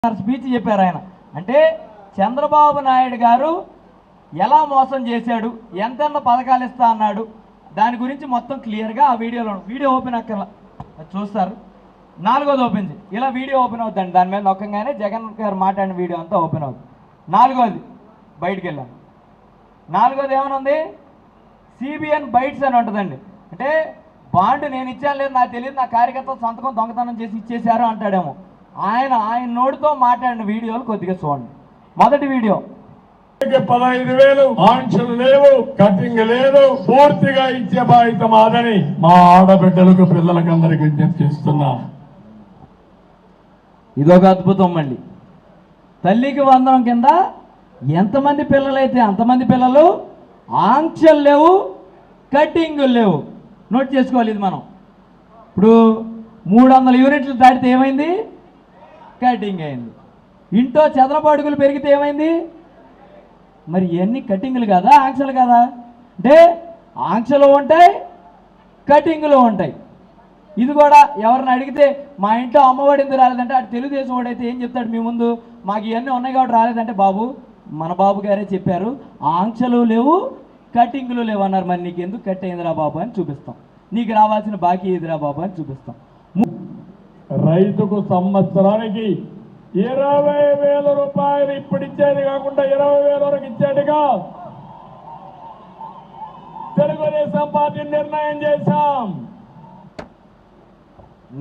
Speech చెప్పారు ఆయన. అంటే చంద్రబాబు నాయుడు గారు ఎలా మోసం చేశాడు, ఎంతెంత పథకాలు ఇస్తా అన్నాడు, దాని గురించి మొత్తం క్లియర్గా ఆ వీడియో ఓపెన్ అక్కర్లా చూస్తారు. నాలుగోది ఓపెన్ చేయి, ఇలా వీడియో ఓపెన్ అవుతుందండి. దాని మీద నొక్కగానే జగన్ గారు మాట్లాడిన వీడియో అంతా ఓపెన్ అవుతుంది. నాలుగోది బయటికి వెళ్ళాను. నాలుగోది ఏమనుంది, సిబిఎన్ బైట్స్ అని ఉంటుందండి. అంటే బాండ్ నేను ఇచ్చాను లేదు నాకు తెలియదు, నా కార్యకర్తలు సంతకం దొంగతనం చేసి ఇచ్చేశారు అంటాడేమో. ఆయన నోటితో మాట్లాడిన వీడియోలు కొద్దిగా చూడండి. మొదటి వీడియో, 15,000 ఆంక్షలు లేవు, కటింగ్ లేదు, పూర్తిగా ఇచ్చే బాధ్యత మాదని మా ఆడబిడ్డలకు పిల్లలకు అందరికి విజ్ఞప్తి చేస్తున్నా. ఇదొక అద్భుతం. మళ్ళీ తల్లికి వందనం కింద ఎంతమంది పిల్లలైతే అంతమంది పిల్లలు, ఆంక్షలు లేవు, కటింగులు లేవు. నోట్ చేసుకోవాలి ఇది మనం. ఇప్పుడు 300 యూనిట్లు దాటితే ఏమైంది, కటింగ్ అయింది. ఇంట్లో చదరపు అడుగులు పెరిగితే ఏమైంది, మరి ఇవన్నీ కటింగులు కదా, ఆంక్షలు కదా? అంటే ఆంక్షలు ఉంటాయి, కటింగులు ఉంటాయి. ఇది కూడా ఎవరిని అడిగితే మా ఇంట్లో అమ్మఒడి ఎందుకు రాలేదంటే, అటు తెలుగుదేశం వాడైతే ఏం చెప్తాడు మీ ముందు, మాకు ఇవన్నీ ఉన్నాయి కాబట్టి రాలేదంటే, బాబు మన బాబు గారే చెప్పారు ఆంక్షలు లేవు, కటింగులు లేవు అన్నారు. మరి నీకు ఎందుకు కట్ అయిందిరా బాబు అని చూపిస్తాం, నీకు రావాల్సిన బాకీ ఏదిరా బాబు అని చూపిస్తాం. రైతుకు సంవత్సరానికి 20,000 రూపాయలు ఇప్పుడు ఇచ్చేది కాకుండా 20,000 వరకు ఇచ్చేట్టుగా తెలుగుదేశం పార్టీ నిర్ణయం చేశాం.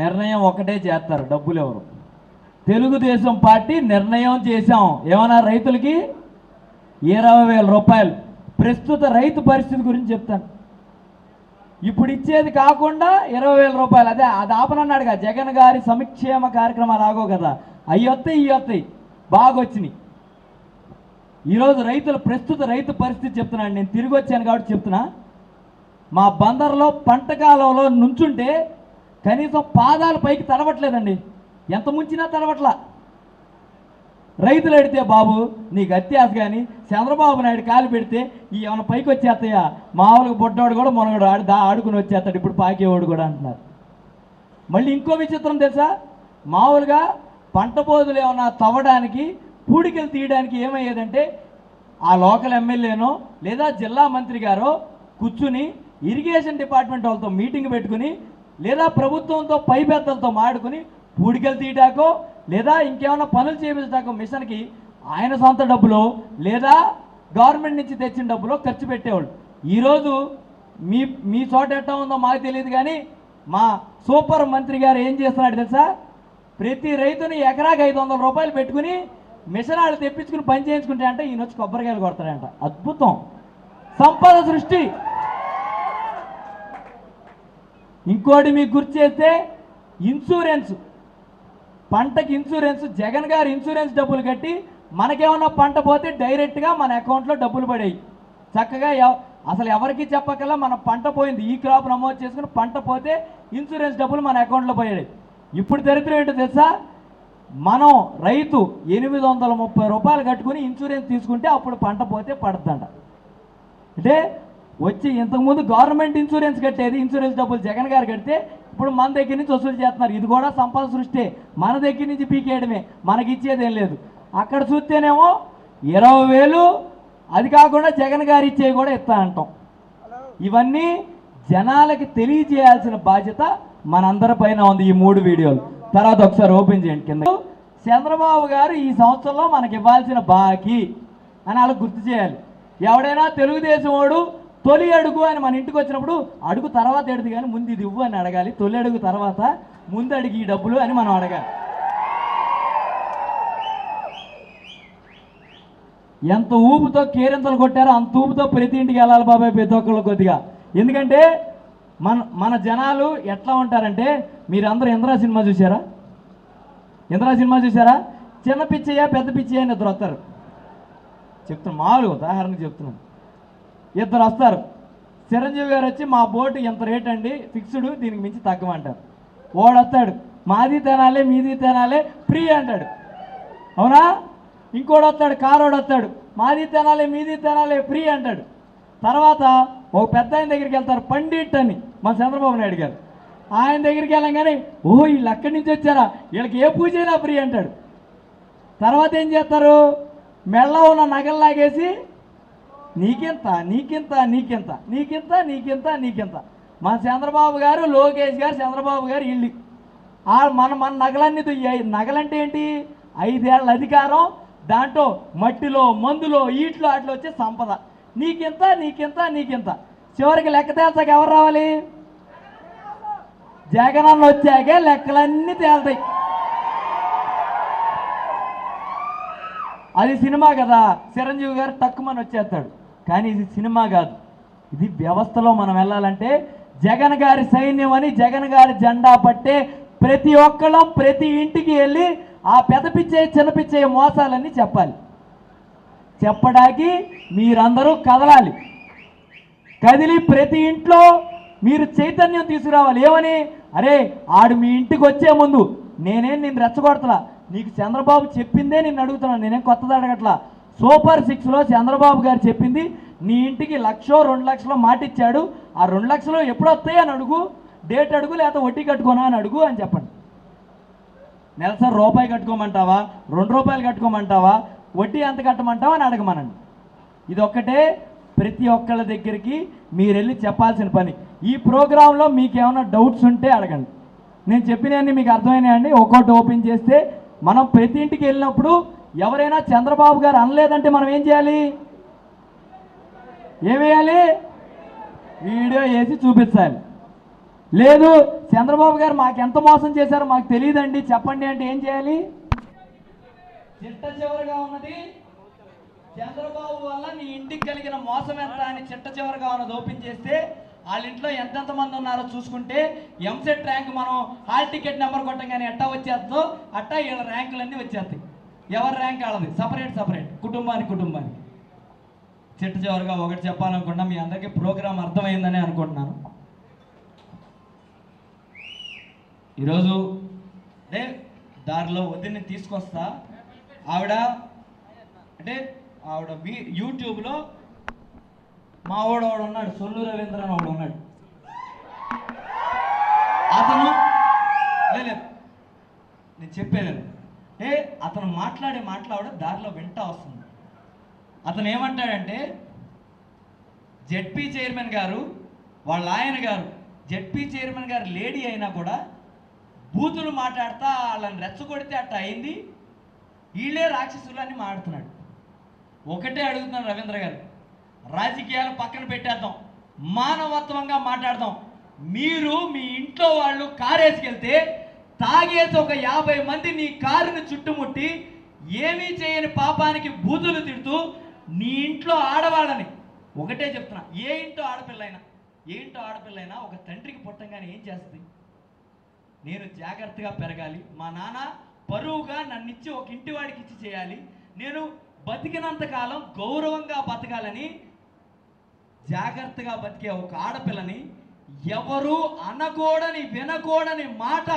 నిర్ణయం ఒకటే చేస్తారు, డబ్బులు ఎవరు. తెలుగుదేశం పార్టీ నిర్ణయం చేశాం. ఏమన్నా రైతులకి 20,000 రూపాయలు. ప్రస్తుత రైతు పరిస్థితి గురించి చెప్తాను. ఇప్పుడు ఇచ్చేది కాకుండా 20,000 రూపాయలు, అదే అది ఆపనన్నాడుగా జగన్ గారి సంక్షేమ కార్యక్రమాలు ఆగో కదా, అవి వస్తాయి ఇవి వస్తాయి, బాగా వచ్చినాయి. ఈరోజు ప్రస్తుత రైతు పరిస్థితి చెప్తున్నాను. నేను తిరిగి వచ్చాను కాబట్టి చెప్తున్నా. మా బందర్లో పంట కాలంలో నుంచుంటే కనీసం పాదాలు పైకి తడవట్లేదండి, ఎంత ముంచినా తడవట్లా. రైతులు అడితే, బాబు నీకు అత్యాస కానీ చంద్రబాబు నాయుడు కాలు పెడితే ఈ ఏమైనా పైకి వచ్చేస్తాయా, మామూలుగా బొడ్డవాడు కూడా మునగడు ఆడుకుని వచ్చేస్తాడు, ఇప్పుడు పాకేవాడు కూడా అంటున్నారు. మళ్ళీ ఇంకో విచిత్రం తెలుసా, మామూలుగా పంట పోదులు ఏమన్నా తవ్వడానికి పూడికలు తీయడానికి ఏమయ్యేదంటే, ఆ లోకల్ ఎమ్మెల్యేనో లేదా జిల్లా మంత్రి గారో కూర్చుని ఇరిగేషన్ డిపార్ట్మెంట్ వాళ్ళతో మీటింగ్ పెట్టుకుని లేదా ప్రభుత్వంతో పై పెద్దలతో మాడుకుని పూడికలు తీయటాకో లేదా ఇంకేమైనా పనులు చేయించడాకో మిషన్కి ఆయన సొంత డబ్బులో లేదా గవర్నమెంట్ నుంచి తెచ్చిన డబ్బులో ఖర్చు పెట్టేవాళ్ళు. ఈరోజు మీ చోట ఎట్టా ఉందో మాకు తెలియదు కానీ మా సూపర్ మంత్రి గారు ఏం చేస్తున్నాడు తెలుసా, ప్రతి రైతుని ఎకరాకి 500 రూపాయలు పెట్టుకుని మిషన్ వాళ్ళు తెప్పించుకుని పని చేయించుకుంటే అంటే ఈయన వచ్చి కొబ్బరికాయలు కొడతాడంట. అద్భుతం, సంపద సృష్టి. ఇంకోటి మీకు గుర్తు చేస్తే, ఇన్సూరెన్స్, పంటకి ఇన్సూరెన్స్, జగన్ గారు ఇన్సూరెన్స్ డబ్బులు కట్టి మనకేమన్నా పంట పోతే డైరెక్ట్గా మన అకౌంట్లో డబ్బులు పడాయి. చక్కగా అసలు ఎవరికి చెప్పకల్లా మన పంట పోయింది, ఈ క్రాప్ నమోదు చేసుకుని పంట పోతే ఇన్సూరెన్స్ డబ్బులు మన అకౌంట్లో పోయాయి. ఇప్పుడు దరిద్రం ఏంటో తెలుసా, మనం రైతు 830 రూపాయలు కట్టుకుని ఇన్సూరెన్స్ తీసుకుంటే అప్పుడు పంట పోతే పడుతుందంట. అంటే వచ్చి ఇంతకుముందు గవర్నమెంట్ ఇన్సూరెన్స్ కట్టేది, ఇన్సూరెన్స్ డబ్బులు జగన్ గారు కడితే ఇప్పుడు మన దగ్గర నుంచి వసూలు చేస్తున్నారు. ఇది కూడా సంపద సృష్టి, మన దగ్గర నుంచి పీకేయడమే, మనకి ఇచ్చేదేం లేదు. అక్కడ చూస్తేనేమో 20,000, అది కాకుండా జగన్ గారు ఇచ్చేవి కూడా ఇస్తా అంటాం. ఇవన్నీ జనాలకి తెలియజేయాల్సిన బాధ్యత మనందరిపైన ఉంది. ఈ 3 వీడియోలు తర్వాత ఒకసారి ఓపెన్ చేయండి కింద. చంద్రబాబు గారు ఈ సంవత్సరంలో మనకి ఇవ్వాల్సిన బాకీ అని వాళ్ళకి గుర్తు చేయాలి. ఎవడైనా తెలుగుదేశం వాడు తొలి అడుగు అని మన ఇంటికి వచ్చినప్పుడు అడుగు తర్వాత ఎడుదు కానీ ముందు ఇది ఇవ్వు అని అడగాలి. తొలి అడుగు తర్వాత ముందు అడిగి ఈ డబ్బులు అని మనం అడగాలి. ఎంత ఊపుతో కేరింతలు కొట్టారో అంత ఊపుతో ప్రతి ఇంటికి వెళ్ళాలి బాబాయ్, ప్రతి ఒక్కళ్ళు కొద్దిగా. ఎందుకంటే మన జనాలు ఎట్లా ఉంటారంటే, మీరందరూ ఇంద్రా సినిమా చూసారా? ఇంద్రా సినిమా చూసారా? చిన్న పిచ్చయ్యా పెద్ద పిచ్చయ్యా అని ఇద్దరు వస్తారు. చెప్తున్నాను, మామూలుగా ఉదాహరణకు చెప్తున్నాను. ఇద్దరు వస్తారు. చిరంజీవి గారు వచ్చి మా బోటు ఎంత రేట్ అండి, ఫిక్స్డ్, దీనికి మించి తగ్గమంటారు. వాడు వస్తాడు, మాది తినాలి మీది తినాలి ఫ్రీ అంటాడు, అవునా? ఇంకోటి వస్తాడు, కారోడు వస్తాడు, మాది తినాలి మీది తినాలి ఫ్రీ అంటాడు. తర్వాత ఒక పెద్ద ఆయన దగ్గరికి వెళ్తారు, పండిట్ అని, మా చంద్రబాబు నాయుడు గారు. ఆయన దగ్గరికి వెళ్ళంగానే, ఓహో వీళ్ళు అక్కడి నుంచి వచ్చారా, వీళ్ళకి ఏ పూజ అయినా ఫ్రీ అంటాడు. తర్వాత ఏం చేస్తారు? మెళ్ళలో ఉన్న నగలు లాగేసి నీకెంత నీకెంత నీకెంత నీకెంత నీకెంత నీకెంత. మన చంద్రబాబు గారు, లోకేష్ గారు, చంద్రబాబు గారు ఇల్లు మన మన నగలన్నీ నగలంటే ఏంటి? 5 ఏళ్ల అధికారం, దాంట్లో మట్టిలో, మందులో, ఈట్లో అట్లా వచ్చే సంపద. నీకెంత నీకెంత నీకెంత. చివరికి లెక్క తేల్చాక ఎవరు రావాలి? జగనన్న వచ్చాకే లెక్కలన్నీ తేల్తాయి. అది సినిమా కదా, చిరంజీవి గారు తక్కువని వచ్చేస్తాడు. కానీ ఇది సినిమా కాదు, ఇది వ్యవస్థలో మనం వెళ్ళాలంటే జగన్ గారి సైన్యం అని జగన్ గారి జెండా పట్టే ప్రతి ఒక్కళ్ళం ప్రతి ఇంటికి వెళ్ళి ఆ పెదపిచ్చే చిన్నపిచ్చే మోసాలన్నీ చెప్పాలి. చెప్పడానికి మీరందరూ కదలాలి. కదిలి ప్రతి ఇంట్లో మీరు చైతన్యం తీసుకురావాలి. ఏమని? అరే ఆడు మీ ఇంటికి వచ్చే ముందు నిన్ను రెచ్చగొడతలా, నీకు చంద్రబాబు చెప్పిందే నిన్ను అడుగుతున్నాను, నేనేం కొత్తది అడగట్లా. సూపర్ 6లో చంద్రబాబు గారు చెప్పింది, నీ ఇంటికి 1,00,000 2 లక్షలు మాట ఇచ్చాడు, ఆ 2 లక్షలు ఎప్పుడు వస్తాయి అని అడుగు, డేట్ అడుగు, లేకపోతే వడ్డీ కట్టుకోనా అని అడుగు అని చెప్పండి. నెలసరి రూపాయి కట్టుకోమంటావా, 2 రూపాయలు కట్టుకోమంటావా, వడ్డీ ఎంత కట్టమంటావా అని అడగమనండి. ఇది ఒక్కటే ప్రతి ఒక్కళ్ళ దగ్గరికి మీరు వెళ్ళి చెప్పాల్సిన పని. ఈ ప్రోగ్రాంలో మీకు ఏమైనా డౌట్స్ ఉంటే అడగండి. నేను చెప్పినవన్నీ మీకు అర్థమైనాయండి? ఒక్కొక్కటి ఓపెన్ చేస్తే మనం ప్రతి ఇంటికి వెళ్ళినప్పుడు ఎవరైనా చంద్రబాబు గారు అనలేదంటే మనం ఏం చేయాలి? ఏమేయాలి? వీడియో వేసి చూపించాలి. లేదు చంద్రబాబు గారు మాకెంత మోసం చేశారో మాకు తెలియదండి చెప్పండి అంటే ఏం చేయాలి? చిట్ట చివరిగా ఉన్నది చంద్రబాబు వల్ల నీ ఇంటికి కలిగిన మోసం ఎంత అని చిట్ట చివరిగా ఉన్నది ఓపెన్ చేస్తే వాళ్ళ ఇంట్లో ఎంతెంత మంది ఉన్నారో చూసుకుంటే ఎంసెట్ ర్యాంక్ మనం హాల్ టికెట్ నెంబర్ కొట్టంగానే ఎట్టా వచ్చేస్తుందో అట్టా వీళ్ళ ర్యాంకులన్నీ వచ్చేస్తాయి. ఎవరి ర్యాంక్ వాళ్ళది, సపరేట్ కుటుంబానికి. చిట్ట చివరిగా ఒకటి చెప్పాలనుకున్నా, మీ అందరికీ ప్రోగ్రాం అర్థమైందని అనుకుంటున్నాను. ఈరోజు అంటే దారిలో వదిలిని తీసుకొస్తా, ఆవిడ యూట్యూబ్లో మా వాడు ఉన్నాడు, సొల్లు రవీంద్ర అని వాడు ఉన్నాడు. అతను లేదు నేను చెప్పేది అతను మాట్లాడే దారిలో వింటా వస్తుంది. అతను ఏమంటాడంటే, జెడ్పీ చైర్మన్ గారు వాళ్ళ ఆయన గారు, జెడ్పీ చైర్మన్ గారు లేడీ అయినా కూడా బూతులు మాట్లాడుతా వాళ్ళని రెచ్చగొడితే అట్ట అయింది, వీళ్ళే రాక్షసులు అని మాట్లాడుతున్నాడు. ఒకటే అడుగుతున్నాను రవీంద్ర గారు, రాజకీయాలు పక్కన పెట్టేద్దాం, మానవత్వంగా మాట్లాడదాం. మీరు మీ ఇంట్లో వాళ్ళు కారేసుకెళ్తే తాగేసి ఒక 50 మంది నీ కారుని చుట్టుముట్టి ఏమీ చేయని పాపానికి బూతులు తిడుతూ నీ ఇంట్లో ఆడవాళ్ళని, ఒకటే చెప్తున్నా, ఏ ఇంట్లో ఆడపిల్లైనా ఒక తండ్రికి పుట్టంగానే ఏం చేస్తుంది? నేను జాగ్రత్తగా పెరగాలి, మా నాన్న పరువుగా నన్నిచ్చి ఒక ఇంటి వాడికి ఇచ్చి చేయాలి, నేను బతికినంతకాలం గౌరవంగా బతకాలని జాగ్రత్తగా బతికే ఒక ఆడపిల్లని ఎవరు అనకూడని వినకూడని మాట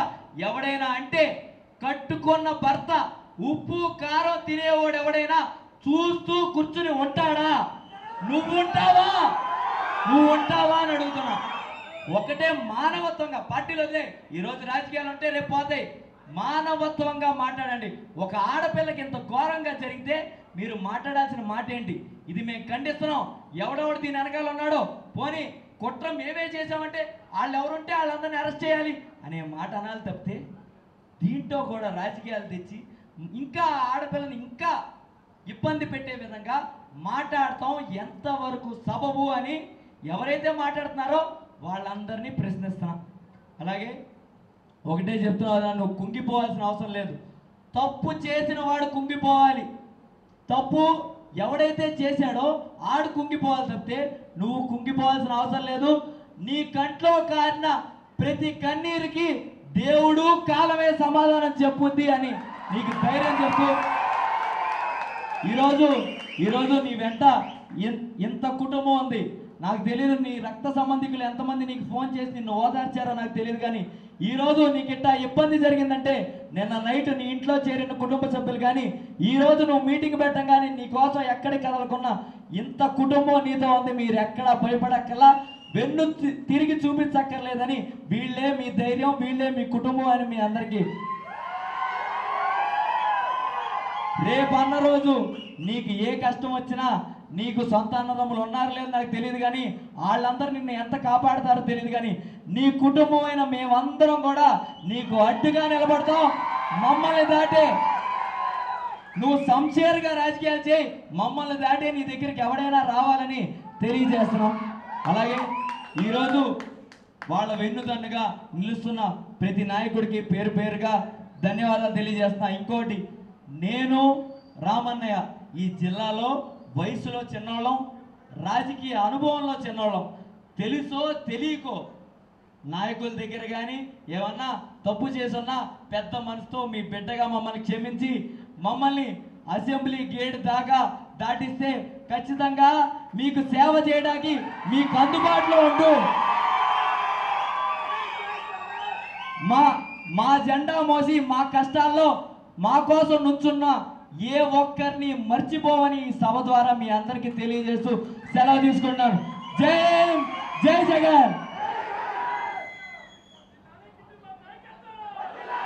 ఎవడైనా అంటే కట్టుకున్న భర్త ఉప్పు కారం తినేవాడు ఎవడైనా చూస్తూ కూర్చుని ఉంటాడా? నువ్వు ఉంటావా అని అడుగుతున్నా. ఒకటే మానవత్వంగా, పార్టీలో ఈరోజు రాజకీయాలు ఉంటే రేపు పోతాయి, మానవత్వంగా మాట్లాడండి. ఒక ఆడపిల్లకి ఇంత ఘోరంగా జరిగితే మీరు మాట్లాడాల్సిన మాట ఏంటి? ఇది మేము ఖండిస్తున్నాం. ఎవడెవడు దీని వెనకాల ఉన్నాడో, పోనీ కుట్ర మేమే చేసామంటే వాళ్ళు ఎవరుంటే వాళ్ళందరినీ అరెస్ట్ చేయాలి అనే మాట అనాలి తప్పితే దీంట్లో కూడా రాజకీయాలు తెచ్చి ఇంకా ఆడపిల్లని ఇంకా ఇబ్బంది పెట్టే విధంగా మాట్లాడతాం ఎంతవరకు సబబు అని ఎవరైతే మాట్లాడుతున్నారో వాళ్ళందరినీ ప్రశ్నిస్తున్నాం. అలాగే ఒకటే చెప్తున్నా, నువ్వు కుంగిపోవాల్సిన అవసరం లేదు. తప్పు చేసిన వాడు కుంగిపోవాలి. తప్పు ఎవడైతే చేశాడో ఆడు కుంగిపోవాలి తప్పితే నువ్వు కుంగిపోవాల్సిన అవసరం లేదు. నీ కంట్లో కారిన ప్రతి కన్నీరుకి దేవుడు కాలమే సమాధానం చెప్పుద్ది అని నీకు ధైర్యం చెప్పు. ఈరోజు నీ వెంట ఇంత కుటుంబం ఉంది. నాకు తెలియదు నీ రక్త సంబంధికులు ఎంతమంది నీకు ఫోన్ చేసి నిన్ను ఓదార్చారో నాకు తెలియదు, కానీ ఈరోజు నీకు ఇట్టా ఇబ్బంది జరిగిందంటే నిన్న నైట్ నీ ఇంట్లో చేరిన కుటుంబ సభ్యులు కానీ ఈరోజు నువ్వు మీటింగ్ పెట్టం కానీ నీ కోసం ఎక్కడికి కదలకున్నా ఇంత కుటుంబం నీతో ఉంది. మీరు ఎక్కడ భయపడక్కర్లా, వెన్ను తిరిగి చూపించక్కర్లేదని వీళ్ళే మీ ధైర్యం, వీళ్ళే మీ కుటుంబం అని మీ అందరికీ రేపు అన్న రోజు నీకు ఏ కష్టం వచ్చినా నీకు సొంత అన్నదమ్ములు ఉన్నారు లేదు నాకు తెలియదు, కానీ వాళ్ళందరూ నిన్ను ఎంత కాపాడతారో తెలియదు, కానీ నీ కుటుంబం అయిన మేమందరం కూడా నీకు అడ్డుగా నిలబడతాం. మమ్మల్ని దాటే నువ్వు సంషేర్గా రాజకీయాలు చేయి, మమ్మల్ని దాటే నీ దగ్గరికి ఎవడైనా రావాలని తెలియజేస్తున్నాం. అలాగే ఈరోజు వాళ్ళ వెన్నుదన్నుగా నిలుస్తున్న ప్రతి నాయకుడికి పేరు పేరుగా ధన్యవాదాలు తెలియజేస్తున్నా. ఇంకోటి, నేను రామన్నయ్య ఈ జిల్లాలో వయసులో చిన్నోళ్ళం, రాజకీయ అనుభవంలో చిన్నోళ్ళం. తెలుసో తెలియకో నాయకుల దగ్గర కానీ ఏమన్నా తప్పు చేసున్నా పెద్ద మనసుతో మీ బిడ్డగా మమ్మల్ని క్షమించి మమ్మల్ని అసెంబ్లీ గేట్ దాకా దాటిస్తే ఖచ్చితంగా మీకు సేవ చేయడానికి మీకు అందుబాటులో ఉంటూ మా జెండా మోసి మా కష్టాల్లో మా కోసం నుంచున్న ఏ ఒక్కరిని మర్చిపోవని ఈ సభ ద్వారా మీ అందరికీ తెలియజేస్తూ సెలవు తీసుకుంటున్నాను. జై జై జగన్.